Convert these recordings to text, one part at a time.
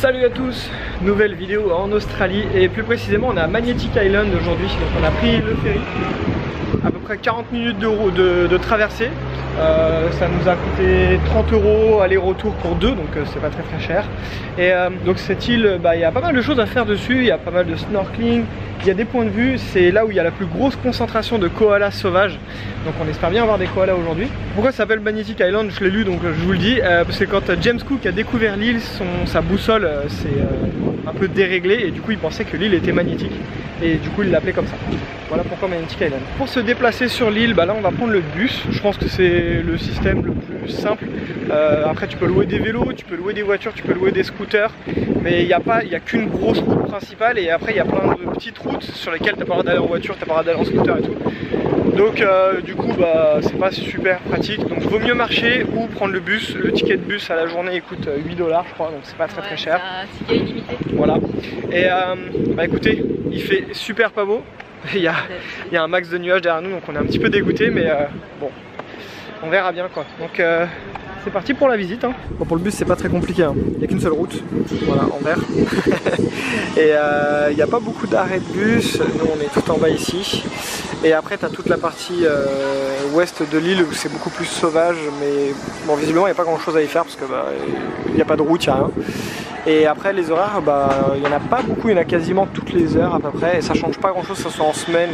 Salut à tous, nouvelle vidéo en Australie et plus précisément on est à Magnetic Island aujourd'hui. Donc on a pris le ferry, à peu près 40 minutes de traversée. Ça nous a coûté 30 € aller-retour pour deux, donc c'est pas très cher. Et donc cette île, il y a pas mal de choses à faire dessus, il y a pas mal de snorkeling, il y a des points de vue, c'est là où il y a la plus grosse concentration de koalas sauvages. Donc on espère bien avoir des koalas aujourd'hui. Pourquoi ça s'appelle Magnetic Island? Je l'ai lu donc je vous le dis, parce que quand James Cook a découvert l'île, sa boussole s'est un peu déréglée et du coup il pensait que l'île était magnétique. Et du coup il l'appelait comme ça. Voilà pourquoi Magnetic Island. Pour se déplacer sur l'île, là on va prendre le bus. Je pense que c'est le système le plus simple. Après tu peux louer des vélos, tu peux louer des voitures, tu peux louer des scooters. Mais il n'y a qu'une grosse route principale et après il y a plein de petites routes sur lesquelles tu n'as pas le droit d'aller en voiture, tu n'as pas le droit d'aller en scooter et tout. Donc du coup c'est pas super pratique. Donc vaut mieux marcher ou prendre le bus. Le ticket de bus à la journée il coûte 8 $ je crois, donc c'est pas très cher. C'est un ticket illimité. Voilà. Et écoutez, il fait super pas beau. Il y a un max de nuages derrière nous, donc on est un petit peu dégoûté, mais bon, on verra bien quoi. Donc c'est parti pour la visite. Hein. Bon, pour le bus c'est pas très compliqué, hein. Il n'y a qu'une seule route, voilà, en vert. Et il n'y a pas beaucoup d'arrêts de bus, nous on est tout en bas ici. Et après tu as toute la partie ouest de l'île où c'est beaucoup plus sauvage, mais bon visiblement il n'y a pas grand chose à y faire parce que il n'y a pas de route, il n'y a rien. Et après les horaires, il n'y en a pas beaucoup, il y en a quasiment toutes les heures à peu près. Et ça change pas grand chose que ce soit en semaine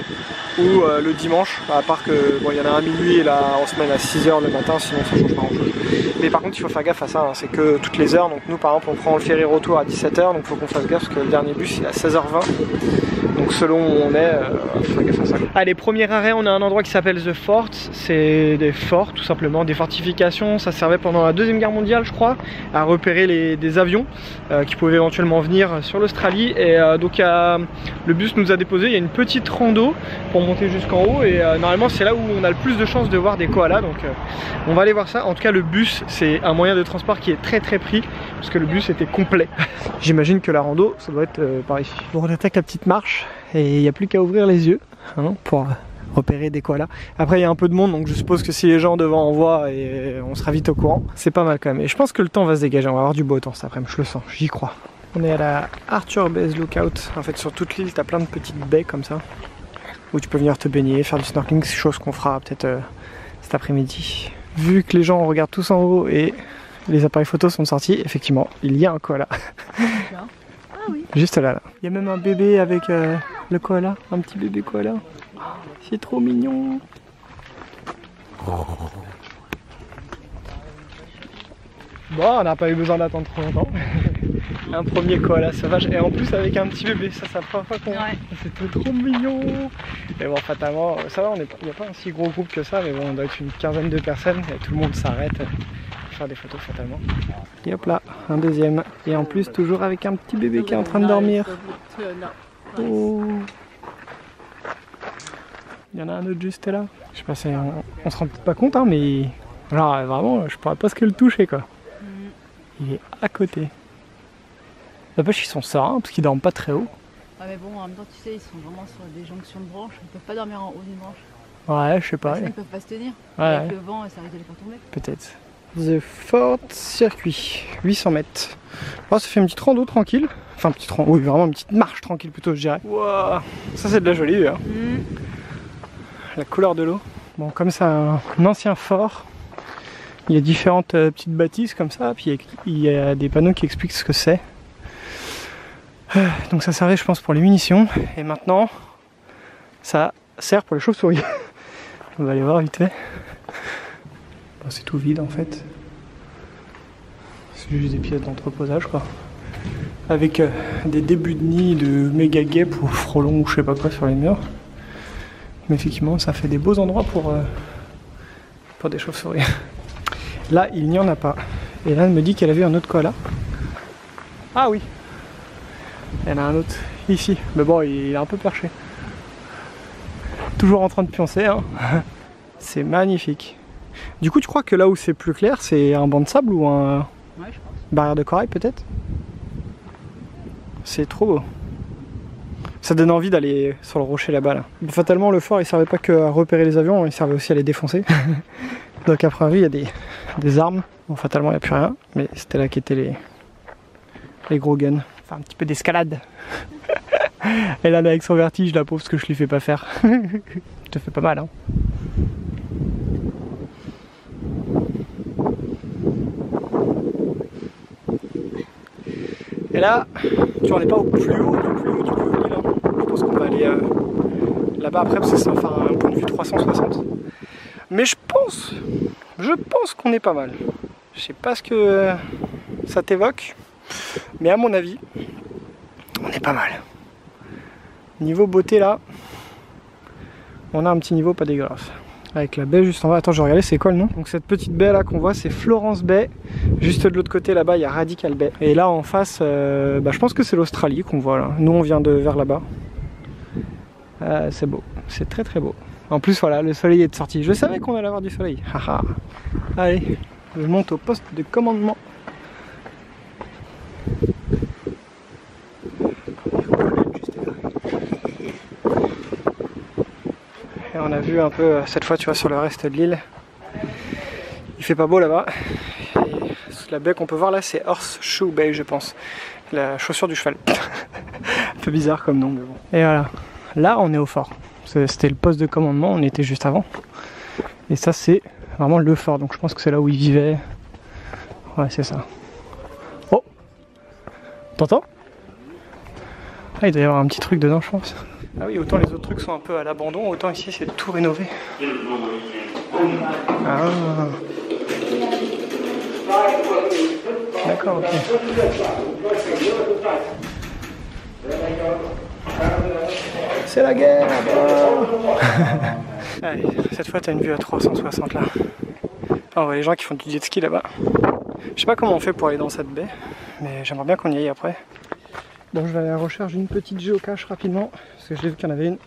ou le dimanche. À part que il y en a un minuit et là en semaine à 6 h le matin, sinon ça change pas grand chose. Mais par contre il faut faire gaffe à ça, hein, c'est que toutes les heures. Donc nous par exemple on prend le ferry retour à 17 h, donc il faut qu'on fasse gaffe parce que le dernier bus il est à 16 h 20. Donc selon où on est, il faut faire gaffe à ça. Allez, premier arrêt, on a un endroit qui s'appelle The Fort. C'est des forts tout simplement, des fortifications. Ça servait pendant la Deuxième Guerre mondiale je crois, à repérer des avions qui pouvaient éventuellement venir sur l'Australie. Et donc le bus nous a déposé, il y a une petite rando pour monter jusqu'en haut. Et normalement c'est là où on a le plus de chances de voir des koalas. Donc on va aller voir ça. En tout cas le bus c'est un moyen de transport qui est très pris, parce que le bus était complet. J'imagine que la rando ça doit être par ici. Bon, on attaque la petite marche et il n'y a plus qu'à ouvrir les yeux hein, pour repérer des koalas. Après il y a un peu de monde, donc je suppose que si les gens devant en voient, et on sera vite au courant. C'est pas mal quand même. Et je pense que le temps va se dégager, on va avoir du beau temps cet après-midi, je le sens, j'y crois. On est à la Arthur Base Lookout. En fait sur toute l'île t'as plein de petites baies comme ça où tu peux venir te baigner, faire du snorkeling, c'est chose qu'on fera peut-être cet après-midi. Vu que les gens regardent tous en haut et les appareils photos sont sortis, effectivement il y a un koala. Ah oui. Juste là. Il y a même un bébé avec le koala, un petit bébé koala. C'est trop mignon. Bon, on n'a pas eu besoin d'attendre trop longtemps. Un premier koala sauvage et en plus avec un petit bébé, ça c'est la première fois qu'on... Ouais. C'était trop mignon. Mais bon, fatalement, ça va, il n'y a pas un si gros groupe que ça, mais bon, on doit être une quinzaine de personnes et tout le monde s'arrête pour faire des photos fatalement. Et hop là, un deuxième. Et en plus, toujours avec un petit bébé qui est en train de dormir. Oh. Il y en a un autre juste là. Je sais pas si on se rend peut-être pas compte, hein, mais genre vraiment, je pourrais presque le toucher quoi. Il est à côté. La pêche, ils sont sereins parce qu'ils dorment pas très haut. Ouais, mais bon, en même temps, tu sais, ils sont vraiment sur des jonctions de branches. Ils peuvent pas dormir en haut d'une branche. Ouais, je sais pas. Ils peuvent pas se tenir. Ouais, avec le vent, ça risque de les faire tomber. Peut-être. The Fort Circuit, 800 mètres. Oh, ça fait une petite rando tranquille. Enfin, une petite rando, oui, vraiment une petite marche tranquille plutôt, je dirais. Wow. Ça, c'est de la jolie vue. Hein. La couleur de l'eau. Bon, comme c'est un ancien fort, il y a différentes petites bâtisses comme ça, puis il y a des panneaux qui expliquent ce que c'est. Donc ça servait je pense pour les munitions, et maintenant ça sert pour les chauves-souris. On va aller voir vite fait. Bon, c'est tout vide en fait. C'est juste des pièces d'entreposage quoi. Avec des débuts de nid de méga guêpes ou frelons ou je sais pas quoi sur les murs. Mais effectivement ça fait des beaux endroits pour des chauves-souris. Là il n'y en a pas. Et là elle me dit qu'elle a vu un autre koala. Ah oui. Il y en a un autre ici, mais bon il est un peu perché. Toujours en train de pioncer hein. C'est magnifique. Du coup tu crois que là où c'est plus clair c'est un banc de sable ou un Ouais, je pense. barrière de corail peut-être? C'est trop beau. Ça donne envie d'aller sur le rocher là-bas là. Fatalement le fort il servait pas que à repérer les avions, il servait aussi à les défoncer. Donc après il y a des armes. Bon fatalement il n'y a plus rien, mais c'était là qu'étaient les gros guns. Enfin un petit peu d'escalade. Elle en a avec son vertige la pauvre, parce que je lui fais pas faire. Je te fais pas mal hein. Et là, tu vois, on n'est pas au plus haut du Lille. Hein. Je pense qu'on va aller là-bas après parce que ça va faire un point de vue 360. Mais je pense qu'on est pas mal. Je sais pas ce que ça t'évoque, mais à mon avis, on est pas mal. Niveau beauté là, on a un petit niveau pas dégueulasse. Avec la baie juste en bas. Attends, je vais regarder c'est quoi le nom. Donc cette petite baie là qu'on voit, c'est Florence Bay. Juste de l'autre côté là-bas, il y a Radical Bay. Et là en face, je pense que c'est l'Australie qu'on voit là. Nous on vient de vers là-bas. C'est beau, c'est très très beau. En plus voilà, le soleil est sorti. Je savais qu'on allait avoir du soleil. Haha. Allez, je monte au poste de commandement. Et on a vu un peu cette fois, tu vois, sur le reste de l'île. Il fait pas beau là-bas. La baie qu'on peut voir là, c'est Horseshoe Bay, je pense. La chaussure du cheval. Un peu bizarre comme nom, mais bon. Et voilà. Là, on est au fort. C'était le poste de commandement, on était juste avant. Et ça, c'est vraiment le fort. Donc je pense que c'est là où ils vivaient. Ouais, c'est ça. Oh! T'entends? Ah, il doit y avoir un petit truc dedans, je pense. Ah oui, autant les autres trucs sont un peu à l'abandon, autant ici c'est tout rénové. Ah. D'accord, ok. C'est la guerre. Allez, cette fois t'as une vue à 360 là. On voit les gens qui font du jet ski là-bas. Je sais pas comment on fait pour aller dans cette baie, mais j'aimerais bien qu'on y aille après. Bon, je vais aller à la recherche d'une petite géocache rapidement, parce que je l'ai vu qu'il y en avait une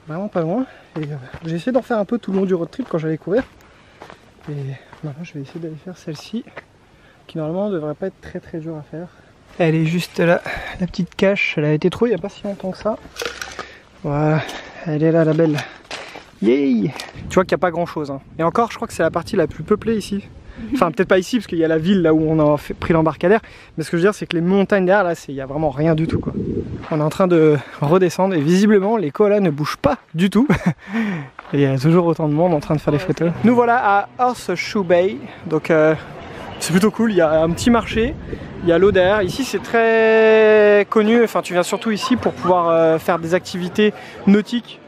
vraiment pas loin. Et j'ai essayé d'en faire un peu tout le long du road trip quand j'allais courir. Et maintenant je vais essayer d'aller faire celle-ci, qui normalement ne devrait pas être très très dur à faire. Elle est juste là, la petite cache, elle a été trouvée il n'y a pas si longtemps que ça. Voilà, elle est là la belle. Yay! Tu vois qu'il n'y a pas grand chose. Hein. Et encore, je crois que c'est la partie la plus peuplée ici. Enfin, peut-être pas ici, parce qu'il y a la ville là où on a pris l'embarcadère. Mais ce que je veux dire, c'est que les montagnes derrière, là, il n'y a vraiment rien du tout, quoi. On est en train de redescendre et visiblement, les koalas ne bougent pas du tout. Et il y a toujours autant de monde en train de faire des photos. Nous voilà à Horseshoe Bay. Donc, c'est plutôt cool. Il y a un petit marché. Il y a l'eau derrière. Ici, c'est très connu. Enfin, tu viens surtout ici pour pouvoir faire des activités nautiques.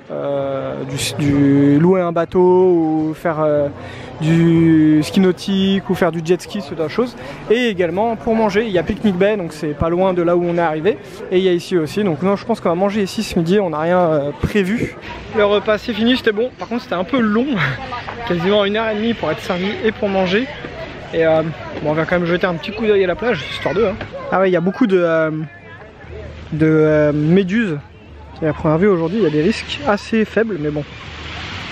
Du louer un bateau ou faire du ski nautique ou faire du jet ski, ce genre de choses. Et également pour manger, il y a Picnic Bay, donc c'est pas loin de là où on est arrivé. Et il y a ici aussi, donc non, je pense qu'on va manger ici ce midi, on n'a rien prévu. Le repas c'est fini, c'était bon. Par contre c'était un peu long, quasiment 1h30 pour être servi et pour manger. Et bon, on va quand même jeter un petit coup d'œil à la plage, histoire d'eux. Hein. Ah ouais, il y a beaucoup de méduses. Et à première vue aujourd'hui il y a des risques assez faibles, mais bon,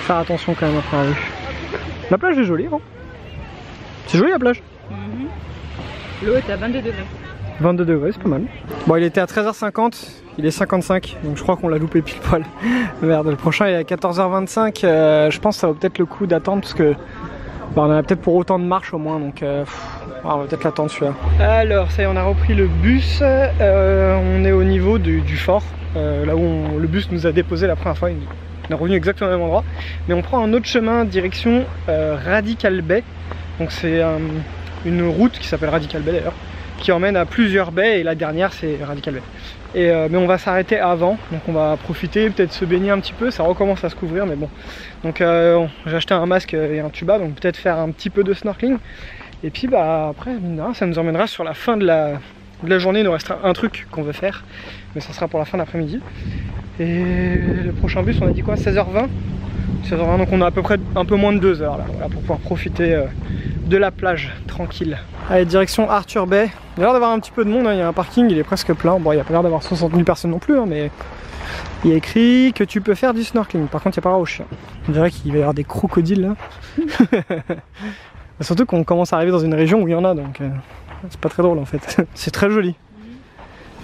faire attention quand même à première vue. La plage est jolie, hein. C'est joli la plage. L'eau est à 22 degrés. 22 degrés, c'est pas mal. Bon, il était à 13h50, il est 55, donc je crois qu'on l'a loupé pile poil. Merde, le prochain est à 14h25, je pense que ça vaut peut-être le coup d'attendre parce que bah, on a peut-être pour autant de marche au moins, donc on va peut-être l'attendre celui-là. Alors, ça y est, on a repris le bus, on est au niveau du fort. Là où le bus nous a déposé la première fois, on est revenu exactement au même endroit, mais on prend un autre chemin direction Radical Bay. Donc c'est une route qui s'appelle Radical Bay d'ailleurs, qui emmène à plusieurs baies et la dernière c'est Radical Bay. Mais on va s'arrêter avant, donc on va profiter, peut-être se baigner un petit peu, ça recommence à se couvrir mais bon. Donc j'ai acheté un masque et un tuba, donc peut-être faire un petit peu de snorkeling. Et puis bah après ça nous emmènera sur la fin de la journée, il nous restera un truc qu'on veut faire, mais ça sera pour la fin d'après-midi. Et le prochain bus on a dit quoi, 16h20 16h20, donc on a à peu près un peu moins de 2 heures là, voilà, pour pouvoir profiter de la plage tranquille. Allez, direction Arthur Bay. Il y a l'air d'avoir un petit peu de monde, hein. Il y a un parking, il est presque plein. Bon, il n'y a pas l'air d'avoir 60 000 personnes non plus, hein, mais il y a écrit que tu peux faire du snorkeling. Par contre, il n'y a pas droit aux chiens. On dirait qu'il va y avoir des crocodiles là. Surtout qu'on commence à arriver dans une région où il y en a, donc c'est pas très drôle en fait. C'est très joli.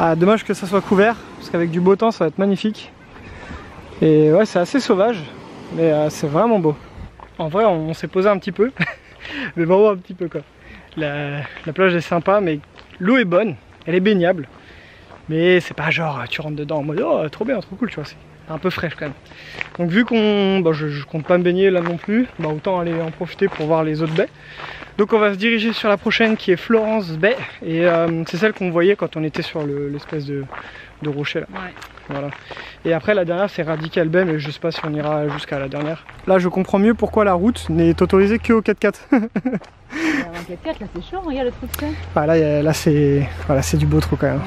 Ah, dommage que ça soit couvert, parce qu'avec du beau temps ça va être magnifique. Et ouais, c'est assez sauvage, mais c'est vraiment beau. En vrai, on s'est posé un petit peu, mais vraiment un petit peu quoi. La plage est sympa, mais l'eau est bonne. Elle est baignable, mais c'est pas genre tu rentres dedans en mode oh trop bien, trop cool, tu vois, c'est un peu fraîche quand même. Donc vu qu'on, je compte pas me baigner là non plus, autant aller en profiter pour voir les autres baies. Donc on va se diriger sur la prochaine qui est Florence Bay, et c'est celle qu'on voyait quand on était sur l'espèce de rocher là. Ouais. Voilà. Et après la dernière c'est Radical Bay, mais je sais pas si on ira jusqu'à la dernière. Là je comprends mieux pourquoi la route n'est autorisée que au 4x4. En 4x4 là c'est chaud, regarde le truc ça. Ah, là c'est voilà, du beau trou quand même.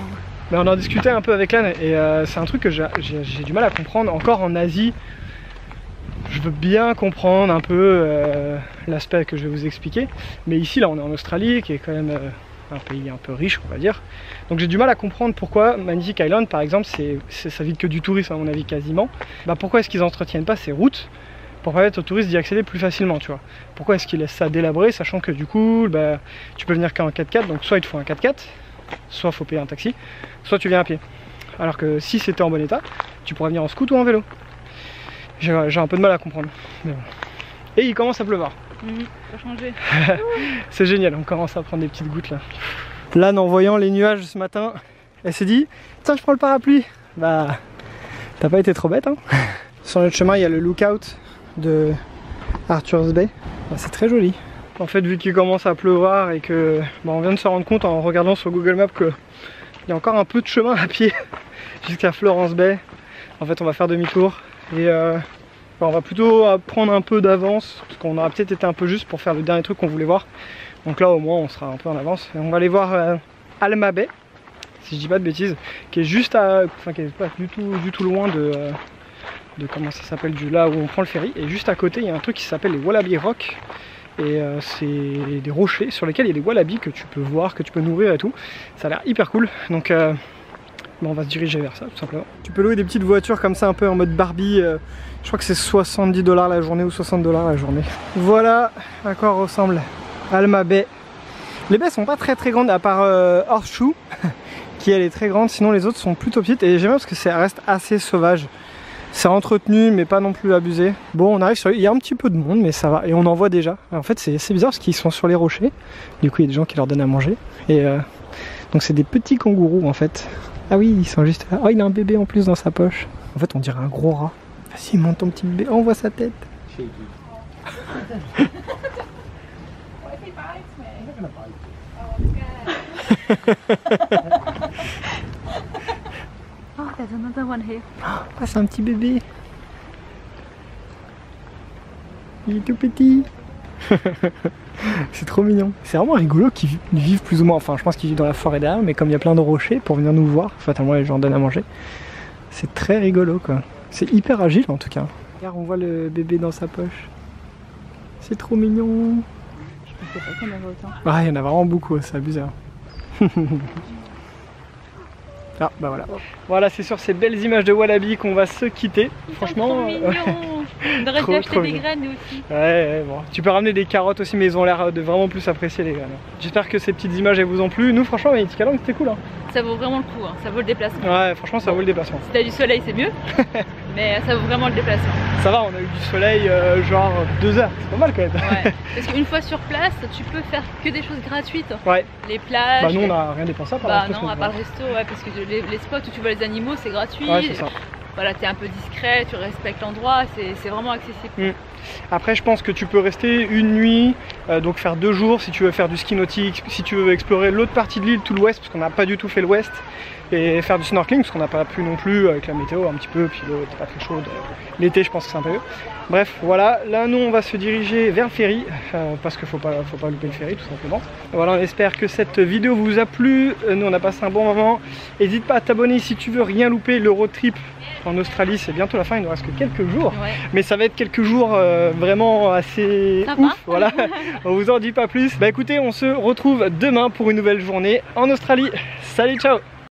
Mais on en discutait un peu avec l'âne et c'est un truc que j'ai du mal à comprendre. Encore en Asie, je veux bien comprendre un peu l'aspect que je vais vous expliquer. Mais ici, là, on est en Australie, qui est quand même un pays un peu riche, on va dire. Donc j'ai du mal à comprendre pourquoi Magnific Island, par exemple, ça vit que du tourisme, à mon avis, quasiment. Pourquoi est-ce qu'ils n'entretiennent pas ces routes pour permettre aux touristes d'y accéder plus facilement, tu vois. Pourquoi est-ce qu'ils laissent ça délabré, sachant que du coup, tu peux venir qu'en 4x4, donc soit il te faut un 4x4, soit faut payer un taxi, soit tu viens à pied. Alors que si c'était en bon état, tu pourrais venir en scoot ou en vélo. J'ai un peu de mal à comprendre. Mais bon. Et il commence à pleuvoir. Ça a changé. C'est génial, on commence à prendre des petites gouttes là. L'âne, en voyant les nuages ce matin, elle s'est dit tiens, je prends le parapluie. T'as pas été trop bête, hein. Sur notre chemin, il y a le lookout de Arthur's Bay. C'est très joli. En fait, vu qu'il commence à pleuvoir et que on vient de se rendre compte en regardant sur Google Maps qu'il y a encore un peu de chemin à pied jusqu'à Florence Bay. En fait, on va faire demi-tour et on va plutôt prendre un peu d'avance parce qu'on aura peut-être été un peu juste pour faire le dernier truc qu'on voulait voir. Donc là, au moins, on sera un peu en avance. Et on va aller voir Alma Bay, si je dis pas de bêtises, qui est juste qui est pas du tout loin de comment ça s'appelle, là où on prend le ferry. Et juste à côté, il y a un truc qui s'appelle les Wallaby Rock. Et c'est des rochers sur lesquels il y a des wallabies que tu peux voir, que tu peux nourrir et tout. Ça a l'air hyper cool. Donc on va se diriger vers ça tout simplement. Tu peux louer des petites voitures comme ça un peu en mode Barbie. Je crois que c'est 70 $ la journée ou 60 $ la journée. Voilà à quoi ressemble Alma Bay. Les baies sont pas très grandes à part Horseshoe qui elle est très grande. Sinon les autres sont plutôt petites et j'aime bien parce que ça reste assez sauvage. C'est entretenu mais pas non plus abusé. Bon, on arrive sur... Il y a un petit peu de monde mais ça va. Et on en voit déjà. En fait c'est bizarre parce qu'ils sont sur les rochers. Du coup il y a des gens qui leur donnent à manger. Et donc c'est des petits kangourous en fait. Ah oui, ils sont juste là. Oh, il a un bébé en plus dans sa poche. En fait on dirait un gros rat. Vas-y, monte ton petit bébé. Oh, on voit sa tête. Oh, there's another one here. Ah, c'est un petit bébé. Il est tout petit. C'est trop mignon. C'est vraiment rigolo qu'ils vivent plus ou moins. Enfin, je pense qu'ils vivent dans la forêt derrière, mais comme il y a plein de rochers pour venir nous voir, fatalement les gens donnent à manger. C'est très rigolo quoi. C'est hyper agile en tout cas. Regarde, on voit le bébé dans sa poche. C'est trop mignon. Je pensais pas qu'il y en avait autant. Ah, il y en a vraiment beaucoup, c'est abusé. Hein. Ah bah voilà. Voilà, c'est sur ces belles images de wallaby qu'on va se quitter. Franchement, on aurait dû acheter des graines aussi. Ouais, bon. Tu peux ramener des carottes aussi, mais ils ont l'air de vraiment plus apprécier les graines. J'espère que ces petites images elles vous ont plu. Nous, franchement, Magnific Island, c'était cool. Hein. Ça vaut vraiment le coup, hein. Ça vaut le déplacement. Ouais, franchement, ça vaut le déplacement. Si t'as du soleil, c'est mieux, mais ça vaut vraiment le déplacement. Ça va, on a eu du soleil genre 2 heures, c'est pas mal quand même. Ouais. Parce qu'une fois sur place, tu peux faire que des choses gratuites. Ouais. Les plages. Bah nous on n'a rien dépensé à part non, à part le resto, ouais, parce que les spots où tu vois les animaux, c'est gratuit. Ouais, c'est ça. Voilà, t'es un peu discret, tu respectes l'endroit, c'est vraiment accessible. Après je pense que tu peux rester une nuit, donc faire 2 jours si tu veux faire du ski nautique, si tu veux explorer l'autre partie de l'île, tout l'ouest, parce qu'on n'a pas du tout fait l'ouest, et faire du snorkeling, parce qu'on n'a pas pu non plus avec la météo un petit peu, puis l'eau n'était pas très chaude. L'été je pense que c'est un peu mieux. Bref, voilà, là nous on va se diriger vers le ferry, parce qu'il faut pas louper le ferry tout simplement. Voilà, on espère que cette vidéo vous a plu, nous on a passé un bon moment. N'hésite pas à t'abonner si tu veux rien louper, le road trip en Australie c'est bientôt la fin, il ne reste que quelques jours. Ouais. Mais ça va être quelques jours vraiment assez ouf, voilà. On vous en dit pas plus. Bah écoutez, on se retrouve demain pour une nouvelle journée en Australie. Salut, ciao!